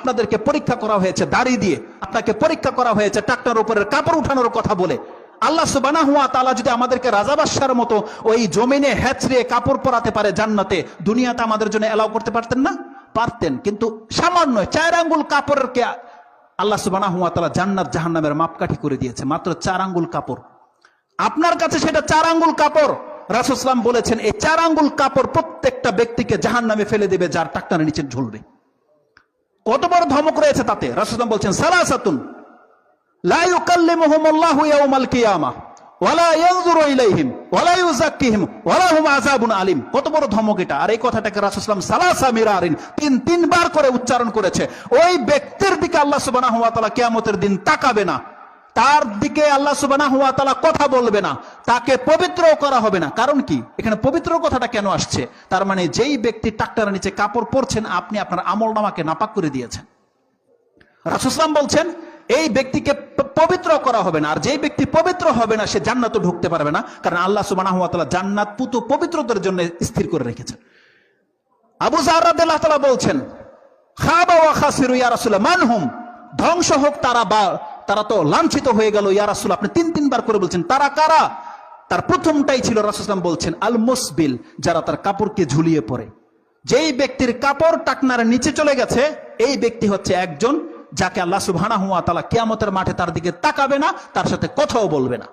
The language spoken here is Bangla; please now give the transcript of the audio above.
আপনাদেরকে পরীক্ষা করা হয়েছে দাড়ি দিয়ে, আপনাকে পরীক্ষা করা হয়েছে টাকটার উপরের কাপড় উঠানোর কথা বলে। আল্লাহ সুবহানাহু ওয়া তাআলা যদি আমাদেরকে রাজা বাদশার মতো ওই জমিনে হেঁচড়ে কাপড় পরাতে পারে জান্নাতে, দুনিয়াতে আমাদের জন্য এলাও করতে পারতেন না? পারতেন। কিন্তু সামান্য 4 আঙ্গুল কাপড়কে আল্লাহ সুবহানাহু ওয়া তাআলা জান্নাত জাহান্নামের মাপকাঠি করে দিয়েছে, মাত্র 4 আঙ্গুল কাপড়। আপনার কাছে সেটা 4 আঙ্গুল কাপড়। রাসূল সাল্লাল্লাহু আলাইহি ওয়াসাল্লাম বলেছেন এই 4 আঙ্গুল কাপড় প্রত্যেকটা ব্যক্তিকে জাহান্নামে ফেলে দেবে যার টাকটার নিচে ঝুলবে। কত বড় ধমক রয়েছে তাতে। রাসূল সাল্লাল্লাহু আলাইহি ওয়াসাল্লাম বলছেন সালাসাতুন লা ইউকাল্লিমুহুমুল্লাহু ইয়াউমাল কিয়ামাহ ওয়ালা ইয়ানজুরু ইলাইহিম ওয়ালা ইউযাক্কিহিম ওয়ালা হুম আযাবুন আলীম। কত বড় ধমক এটা। আর এই কথাটাকে রাসূল সাল্লাল্লাহু আলাইহি ওয়াসাল্লাম সালাসা মিরারিন তিনবার করে উচ্চারণ করেছে। ওই ব্যক্তির দিকে আল্লাহ সুবহানাহু ওয়া তাআলা কিয়ামতের দিন তাকাবে না, তার দিকে আল্লাহ সুবহানাহু ওয়া তাআলা কথা বলবে না, তাকে পবিত্র করা হবে না। কারণ কি? এখানে পবিত্র কথাটা কেন আসছে? তার মানে যেই ব্যক্তি টাকটার নিচে কাপড় পরছেন আপনি আপনার আমলনামাকে নাপাক করে দিয়েছেন। রাসূল সাল্লাল্লাহু আলাইহি ওয়াসাল্লাম বলছেন এই ব্যক্তিকে পবিত্র করা হবে না, আর যেই ব্যক্তি পবিত্র হবে না সে জান্নাতে ঢুকতে পারবে না। কারণ আল্লাহ সুবহানাহু ওয়া তাআলা জান্নাত পুত পবিত্রতার জন্য স্থির করে রেখেছেন। আবু যার রাদিয়াল্লাহু তাআলা বলছেন খাবা ওয়া খাসিরু ইয়া রাসূলুল্লাহ মানহুম, ধ্বংস হোক তারা, বা তারা তো লাঞ্ছিত হয়ে গেল ইয়া রাসূল। আপনি তিনবার করে বলছেন তারা কারা? তার প্রথমটাই ছিল রাসূল সাল্লাল্লাহু আলাইহি ওয়াসাল্লাম বলছেন আল মুসবিল, যারা তার কাপড়কে ঝুলিয়ে পড়ে। যেই ব্যক্তির কাপড় টাকনার নিচে চলে গেছে এই ব্যক্তি হচ্ছে একজন যাকে আল্লাহ সুবহানাহু ওয়া তাআলা কিয়ামতের মাঠে তার দিকে তাকাবে না, তার সাথে কথাও বলবে না।